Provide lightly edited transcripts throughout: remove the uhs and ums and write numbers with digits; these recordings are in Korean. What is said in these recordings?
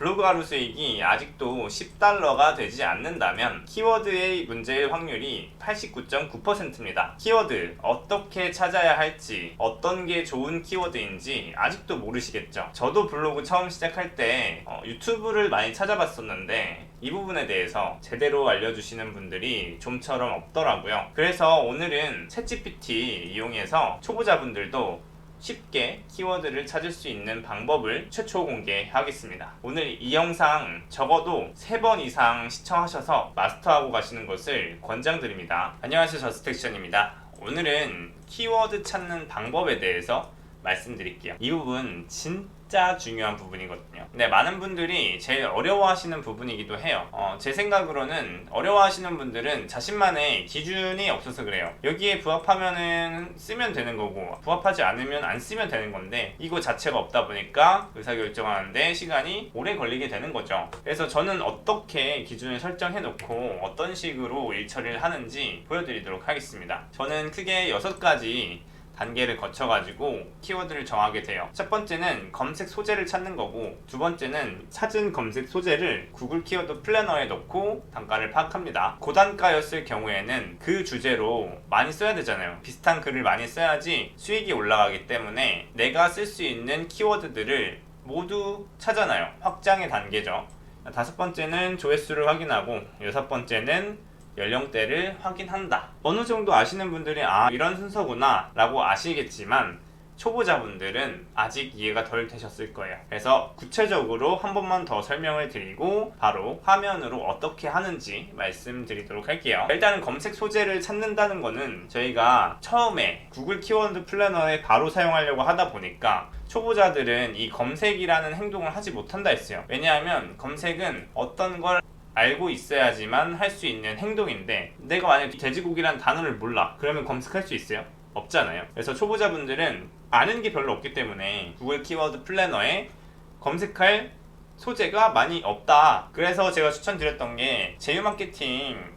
블로그 하루 수익이 아직도 10달러가 되지 않는다면 키워드의 문제일 확률이 89.9%입니다. 키워드 어떻게 찾아야 할지, 어떤 게 좋은 키워드인지 아직도 모르시겠죠? 저도 블로그 처음 시작할 때 유튜브를 많이 찾아봤었는데 이 부분에 대해서 제대로 알려주시는 분들이 좀처럼 없더라고요. 그래서 오늘은 챗GPT 이용해서 초보자분들도 쉽게 키워드를 찾을 수 있는 방법을 최초 공개하겠습니다. 오늘 이 영상 적어도 3번 이상 시청하셔서 마스터하고 가시는 것을 권장드립니다. 안녕하세요, 저스택션입니다. 오늘은 키워드 찾는 방법에 대해서 말씀드릴게요. 이 부분 진짜 중요한 부분이거든요. 근데 많은 분들이 제일 어려워하시는 부분이기도 해요. 제 생각으로는 어려워하시는 분들은 자신만의 기준이 없어서 그래요. 여기에 부합하면은 쓰면 되는 거고 부합하지 않으면 안 쓰면 되는 건데 이거 자체가 없다 보니까 의사결정하는데 시간이 오래 걸리게 되는 거죠. 그래서 저는 어떻게 기준을 설정해 놓고 어떤 식으로 일 처리를 하는지 보여드리도록 하겠습니다. 저는 크게 6가지 단계를 거쳐가지고 키워드를 정하게 돼요. 첫 번째는 검색 소재를 찾는 거고, 두 번째는 찾은 검색 소재를 구글 키워드 플래너에 넣고 단가를 파악합니다. 고단가였을 경우에는 그 주제로 많이 써야 되잖아요. 비슷한 글을 많이 써야지 수익이 올라가기 때문에 내가 쓸 수 있는 키워드들을 모두 찾아놔요. 확장의 단계죠. 다섯 번째는 조회수를 확인하고, 여섯 번째는 연령대를 확인한다. 어느 정도 아시는 분들이 이런 순서구나 라고 아시겠지만 초보자분들은 아직 이해가 덜 되셨을 거예요. 그래서 구체적으로 한 번만 더 설명을 드리고 바로 화면으로 어떻게 하는지 말씀드리도록 할게요. 일단은 검색 소재를 찾는다는 거는 저희가 처음에 구글 키워드 플래너에 바로 사용하려고 하다 보니까 초보자들은 이 검색이라는 행동을 하지 못한다 했어요. 왜냐하면 검색은 어떤 걸 알고 있어야지만 할 수 있는 행동인데 내가 만약에 돼지고기라는 단어를 몰라 그러면 검색할 수 있어요? 없잖아요. 그래서 초보자분들은 아는 게 별로 없기 때문에 구글 키워드 플래너에 검색할 소재가 많이 없다. 그래서 제가 추천드렸던 게 제휴 마케팅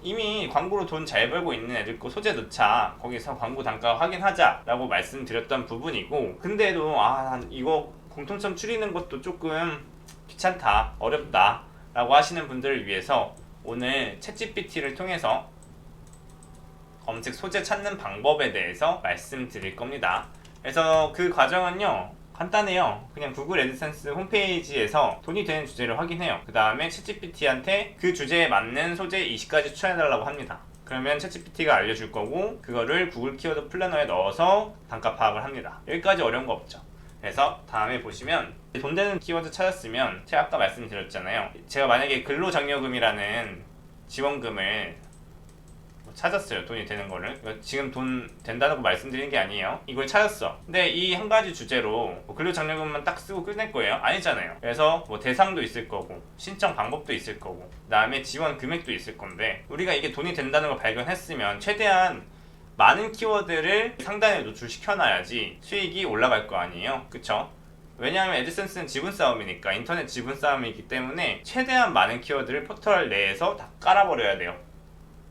이미 광고로 돈 잘 벌고 있는 애들 거 소재 넣자, 거기서 광고 단가 확인하자 라고 말씀드렸던 부분이고, 근데도 이거 공통점 추리는 것도 조금 귀찮다, 어렵다 라고 하시는 분들을 위해서 오늘 챗GPT를 통해서 검색 소재 찾는 방법에 대해서 말씀드릴 겁니다. 그래서 그 과정은요 간단해요. 그냥 구글 애드센스 홈페이지에서 돈이 되는 주제를 확인해요. 그 다음에 챗GPT한테 그 주제에 맞는 소재 20가지 추천해달라고 합니다. 그러면 챗GPT가 알려줄 거고 그거를 구글 키워드 플래너에 넣어서 단가 파악을 합니다. 여기까지 어려운 거 없죠. 그래서 다음에 보시면 돈 되는 키워드 찾았으면 제가 아까 말씀드렸잖아요. 제가 만약에 근로장려금이라는 지원금을 찾았어요. 돈이 되는 거를. 지금 돈 된다고 말씀드리는 게 아니에요. 이걸 찾았어. 근데 이 한 가지 주제로 근로장려금만 딱 쓰고 끝낼 거예요? 아니잖아요. 그래서 대상도 있을 거고 신청 방법도 있을 거고 그 다음에 지원 금액도 있을 건데 우리가 이게 돈이 된다는 걸 발견했으면 최대한 많은 키워드를 상단에 노출시켜놔야지 수익이 올라갈 거 아니에요. 그쵸? 왜냐하면 애드센스는 지분 싸움이니까, 인터넷 지분 싸움이기 때문에 최대한 많은 키워드를 포털 내에서 다 깔아버려야 돼요.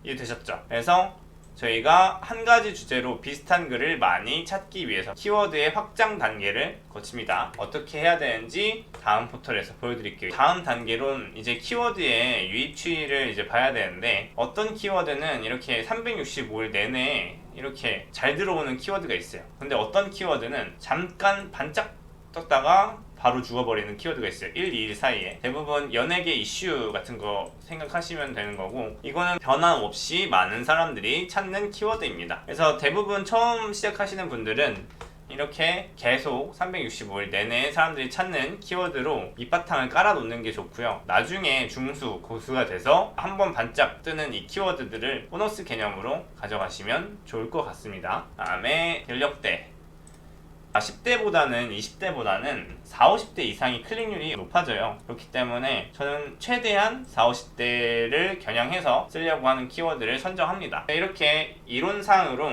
이해되셨죠? 그래서 저희가 한 가지 주제로 비슷한 글을 많이 찾기 위해서 키워드의 확장 단계를 거칩니다. 어떻게 해야 되는지 다음 포털에서 보여드릴게요. 다음 단계로는 이제 키워드의 유입 추이를 이제 봐야 되는데, 어떤 키워드는 이렇게 365일 내내 이렇게 잘 들어오는 키워드가 있어요. 근데 어떤 키워드는 잠깐 반짝 떴다가 바로 죽어버리는 키워드가 있어요. 1, 2일 사이에. 대부분 연예계 이슈 같은 거 생각하시면 되는 거고, 이거는 변함없이 많은 사람들이 찾는 키워드입니다. 그래서 대부분 처음 시작하시는 분들은 이렇게 계속 365일 내내 사람들이 찾는 키워드로 밑바탕을 깔아놓는 게 좋고요. 나중에 중수, 고수가 돼서 한번 반짝 뜨는 이 키워드들을 보너스 개념으로 가져가시면 좋을 것 같습니다. 다음에 연령대. 10대보다는 20대보다는 40, 50대 이상이 클릭률이 높아져요. 그렇기 때문에 저는 최대한 40, 50대를 겨냥해서 쓰려고 하는 키워드를 선정합니다. 이렇게 이론상으로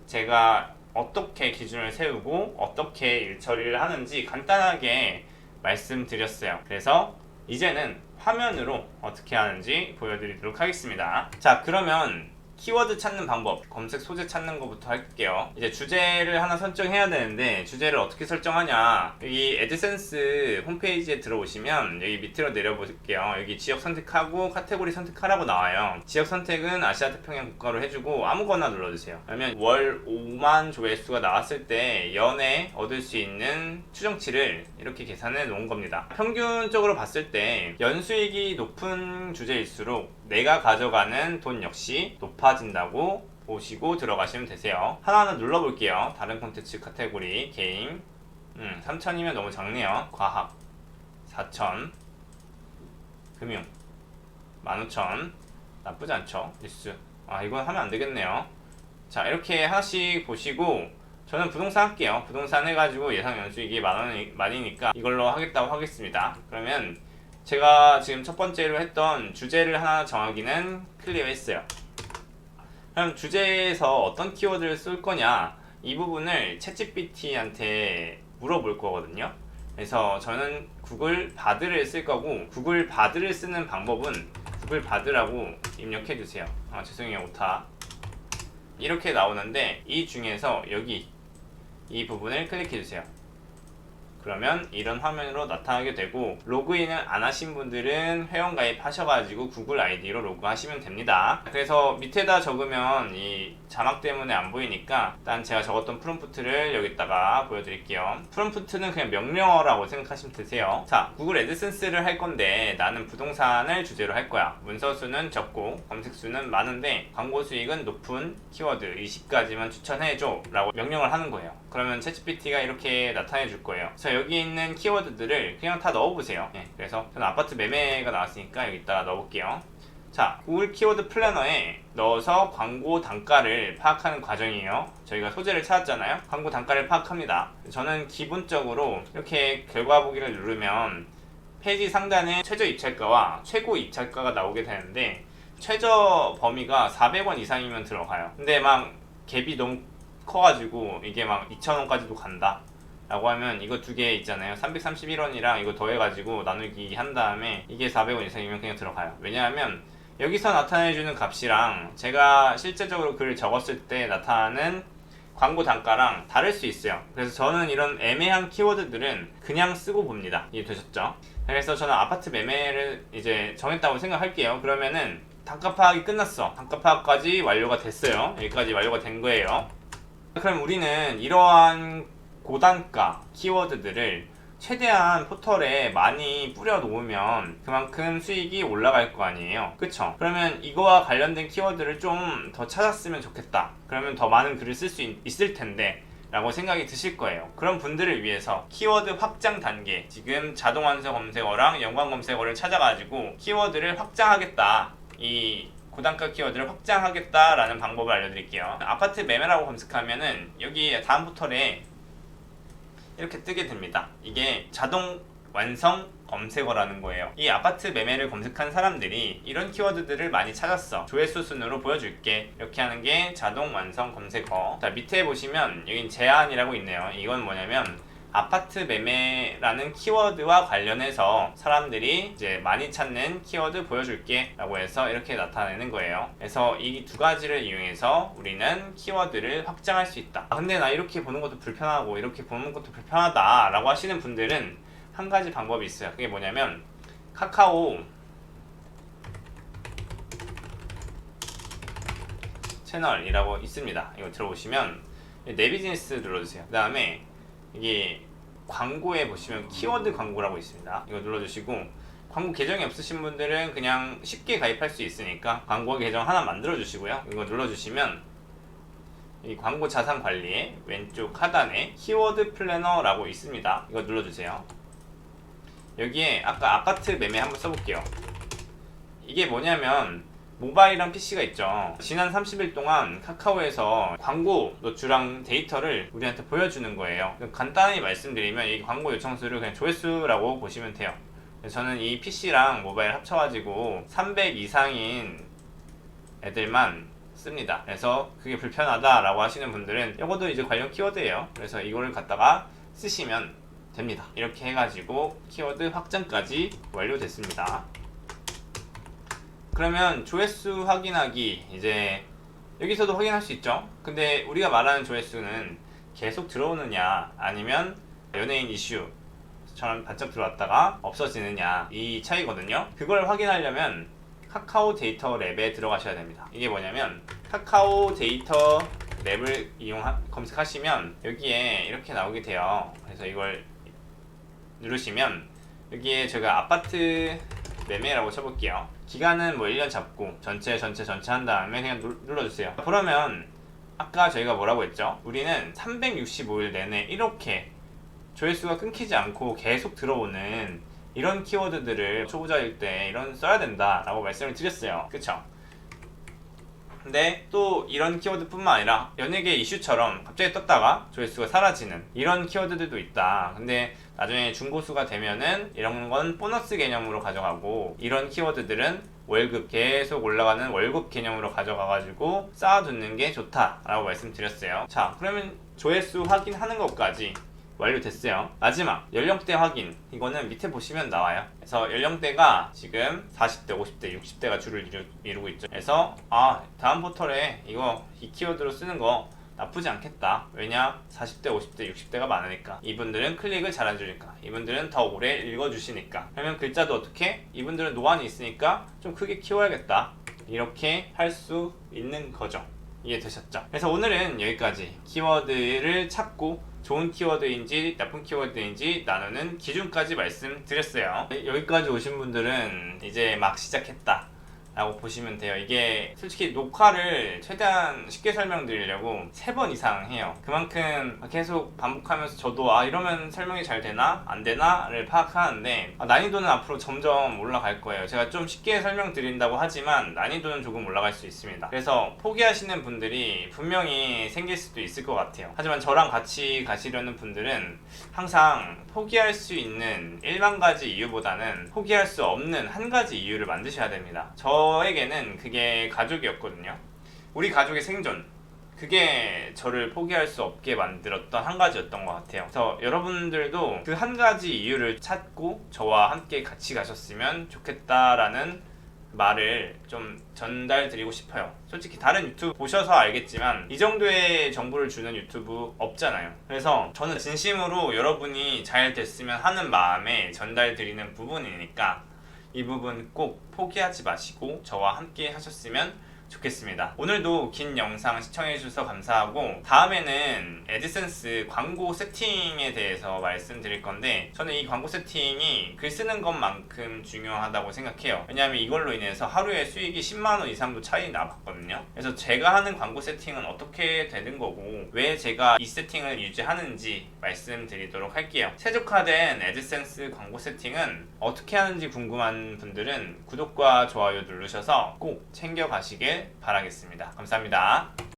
제가 어떻게 기준을 세우고 어떻게 일처리를 하는지 간단하게 말씀드렸어요. 그래서 이제는 화면으로 어떻게 하는지 보여드리도록 하겠습니다. 자, 그러면 키워드 찾는 방법, 검색 소재 찾는 것부터 할게요. 이제 주제를 하나 설정해야 되는데 주제를 어떻게 설정하냐, 여기 애드센스 홈페이지에 들어오시면 여기 밑으로 내려볼게요. 여기 지역 선택하고 카테고리 선택하라고 나와요. 지역 선택은 아시아 태평양 국가로 해주고 아무거나 눌러주세요. 그러면 월 5만 조회수가 나왔을 때 연에 얻을 수 있는 추정치를 이렇게 계산해 놓은 겁니다. 평균적으로 봤을 때 연수익이 높은 주제일수록 내가 가져가는 돈 역시 높아진다고 보시고 들어가시면 되세요. 하나하나 눌러볼게요. 다른 콘텐츠 카테고리, 게임 3,000이면 너무 작네요. 과학 4,000, 금융 15,000, 나쁘지 않죠. 뉴스, 이건 하면 안 되겠네요. 자, 이렇게 하나씩 보시고 저는 부동산 할게요. 부동산 해가지고 예상 연수익이 만이니까 이걸로 하겠다고 하겠습니다. 그러면 제가 지금 첫 번째로 했던 주제를 하나 정하기는 클리어했어요. 그럼 주제에서 어떤 키워드를 쓸 거냐, 이 부분을 챗GPT한테 물어볼 거거든요. 그래서 저는 구글 바드를 쓸 거고, 구글 바드를 쓰는 방법은 구글 바드라고 입력해 주세요. 죄송해요, 오타. 이렇게 나오는데 이 중에서 여기 이 부분을 클릭해 주세요. 그러면 이런 화면으로 나타나게 되고, 로그인을 안 하신 분들은 회원가입 하셔가지고 구글 아이디로 로그하시면 됩니다. 그래서 밑에다 적으면 이 자막 때문에 안 보이니까 일단 제가 적었던 프롬프트를 여기다가 보여드릴게요. 프롬프트는 그냥 명령어라고 생각하시면 되세요. 자, 구글 애드센스를 할 건데 나는 부동산을 주제로 할 거야. 문서 수는 적고 검색 수는 많은데 광고 수익은 높은 키워드 20가지만 추천해줘 라고 명령을 하는 거예요. 그러면 챗GPT가 이렇게 나타내 줄 거예요. 자, 여기 있는 키워드들을 그냥 다 넣어보세요. 그래서 저는 아파트 매매가 나왔으니까 여기다가 넣어볼게요. 자, 구글 키워드 플래너에 넣어서 광고 단가를 파악하는 과정이에요. 저희가 소재를 찾았잖아요. 광고 단가를 파악합니다. 저는 기본적으로 이렇게 결과 보기를 누르면 페이지 상단에 최저 입찰가와 최고 입찰가가 나오게 되는데, 최저 범위가 400원 이상이면 들어가요. 근데 막 갭이 너무 커가지고 이게 막 2,000원까지도 간다 라고 하면 이거 두 개 있잖아요. 331원이랑 이거 더해가지고 나누기 한 다음에 이게 400원 이상이면 그냥 들어가요. 왜냐하면 여기서 나타내주는 값이랑 제가 실제적으로 글을 적었을 때 나타나는 광고 단가랑 다를 수 있어요. 그래서 저는 이런 애매한 키워드들은 그냥 쓰고 봅니다. 이해되셨죠? 그래서 저는 아파트 매매를 이제 정했다고 생각할게요. 그러면은 단가 파악이 끝났어. 단가 파악까지 완료가 됐어요. 여기까지 완료가 된 거예요. 그럼 우리는 이러한 고단가 키워드들을 최대한 포털에 많이 뿌려 놓으면 그만큼 수익이 올라갈 거 아니에요. 그쵸? 그러면 이거와 관련된 키워드를 좀 더 찾았으면 좋겠다. 그러면 더 많은 글을 쓸 수 있을 텐데 라고 생각이 드실 거예요. 그런 분들을 위해서 키워드 확장 단계, 지금 자동 완성 검색어랑 연관 검색어를 찾아가지고 키워드를 확장하겠다, 이 고단가 키워드를 확장하겠다라는 방법을 알려드릴게요. 아파트 매매라고 검색하면은 여기 다음 포털에 이렇게 뜨게 됩니다. 이게 자동 완성 검색어라는 거예요. 이 아파트 매매를 검색한 사람들이 이런 키워드들을 많이 찾았어. 조회수 순으로 보여줄게. 이렇게 하는 게 자동 완성 검색어. 자, 밑에 보시면 여긴 제한이라고 있네요. 이건 뭐냐면 아파트 매매라는 키워드와 관련해서 사람들이 이제 많이 찾는 키워드 보여줄게 라고 해서 이렇게 나타내는 거예요. 그래서 이 두 가지를 이용해서 우리는 키워드를 확장할 수 있다. 근데 나 이렇게 보는 것도 불편하고 이렇게 보는 것도 불편하다 라고 하시는 분들은 한 가지 방법이 있어요. 그게 뭐냐면 카카오 채널이라고 있습니다. 이거 들어보시면 내 비즈니스 눌러주세요. 그 다음에 이게 광고에 보시면 키워드 광고라고 있습니다. 이거 눌러주시고, 광고 계정이 없으신 분들은 그냥 쉽게 가입할 수 있으니까 광고 계정 하나 만들어 주시고요. 이거 눌러주시면 이 광고 자산 관리에 왼쪽 하단에 키워드 플래너라고 있습니다. 이거 눌러주세요. 여기에 아까 아파트 매매 한번 써볼게요. 이게 뭐냐면 모바일이랑 PC가 있죠. 지난 30일 동안 카카오에서 광고 노출한 데이터를 우리한테 보여주는 거예요. 간단히 말씀드리면 이 광고 요청수를 그냥 조회수라고 보시면 돼요. 저는 이 PC랑 모바일 합쳐가지고 300 이상인 애들만 씁니다. 그래서 그게 불편하다라고 하시는 분들은 이것도 이제 관련 키워드예요. 그래서 이거를 갖다가 쓰시면 됩니다. 이렇게 해가지고 키워드 확장까지 완료됐습니다. 그러면 조회수 확인하기, 이제 여기서도 확인할 수 있죠. 근데 우리가 말하는 조회수는 계속 들어오느냐 아니면 연예인 이슈처럼 반짝 들어왔다가 없어지느냐 이 차이거든요. 그걸 확인하려면 카카오 데이터 랩에 들어가셔야 됩니다. 이게 뭐냐면 카카오 데이터 랩을 검색하시면 여기에 이렇게 나오게 돼요. 그래서 이걸 누르시면 여기에 제가 아파트 매매라고 쳐볼게요. 기간은 뭐 1년 잡고 전체 한 다음에 그냥 눌러주세요. 그러면 아까 저희가 뭐라고 했죠? 우리는 365일 내내 이렇게 조회수가 끊기지 않고 계속 들어오는 이런 키워드들을 초보자일 때 이런 써야 된다 라고 말씀을 드렸어요. 그쵸? 근데 또 이런 키워드 뿐만 아니라 연예계 이슈처럼 갑자기 떴다가 조회수가 사라지는 이런 키워드들도 있다. 근데 나중에 중고수가 되면은 이런 건 보너스 개념으로 가져가고 이런 키워드들은 월급 계속 올라가는 월급 개념으로 가져가가지고 쌓아두는 게 좋다라고 말씀드렸어요. 자, 그러면 조회수 확인하는 것까지 완료됐어요. 마지막 연령대 확인, 이거는 밑에 보시면 나와요. 그래서 연령대가 지금 40대, 50대, 60대가 줄을 이루고 있죠. 그래서 다음 포털에 이 키워드로 쓰는 거 나쁘지 않겠다. 왜냐? 40대, 50대, 60대가 많으니까. 이분들은 클릭을 잘 해주니까. 이분들은 더 오래 읽어주시니까. 그러면 글자도 어떻게? 이분들은 노안이 있으니까 좀 크게 키워야겠다. 이렇게 할 수 있는 거죠. 이해되셨죠? 그래서 오늘은 여기까지 키워드를 찾고 좋은 키워드인지 나쁜 키워드인지 나누는 기준까지 말씀드렸어요. 여기까지 오신 분들은 이제 막 시작했다 라고 보시면 돼요. 이게 솔직히 녹화를 최대한 쉽게 설명드리려고 3번 이상 해요. 그만큼 계속 반복하면서 저도 이러면 설명이 잘 되나? 안 되나? 를 파악하는데 난이도는 앞으로 점점 올라갈 거예요. 제가 좀 쉽게 설명드린다고 하지만 난이도는 조금 올라갈 수 있습니다. 그래서 포기하시는 분들이 분명히 생길 수도 있을 것 같아요. 하지만 저랑 같이 가시려는 분들은 항상 포기할 수 있는 1만 가지 이유보다는 포기할 수 없는 한 가지 이유를 만드셔야 됩니다. 저에게는 그게 가족이었거든요. 우리 가족의 생존, 그게 저를 포기할 수 없게 만들었던 한 가지였던 것 같아요. 그래서 여러분들도 그 한 가지 이유를 찾고 저와 함께 같이 가셨으면 좋겠다라는 말을 좀 전달드리고 싶어요. 솔직히 다른 유튜브 보셔서 알겠지만 이 정도의 정보를 주는 유튜브 없잖아요. 그래서 저는 진심으로 여러분이 잘 됐으면 하는 마음에 전달드리는 부분이니까 이 부분 꼭 포기하지 마시고 저와 함께 하셨으면 좋겠습니다. 오늘도 긴 영상 시청해주셔서 감사하고 다음에는 애드센스 광고 세팅에 대해서 말씀드릴 건데 저는 이 광고 세팅이 글 쓰는 것만큼 중요하다고 생각해요. 왜냐하면 이걸로 인해서 하루에 수익이 10만원 이상도 차이 나봤거든요. 그래서 제가 하는 광고 세팅은 어떻게 되는 거고 왜 제가 이 세팅을 유지하는지 말씀드리도록 할게요. 최적화된 애드센스 광고 세팅은 어떻게 하는지 궁금한 분들은 구독과 좋아요 누르셔서 꼭 챙겨가시길 바라겠습니다. 감사합니다.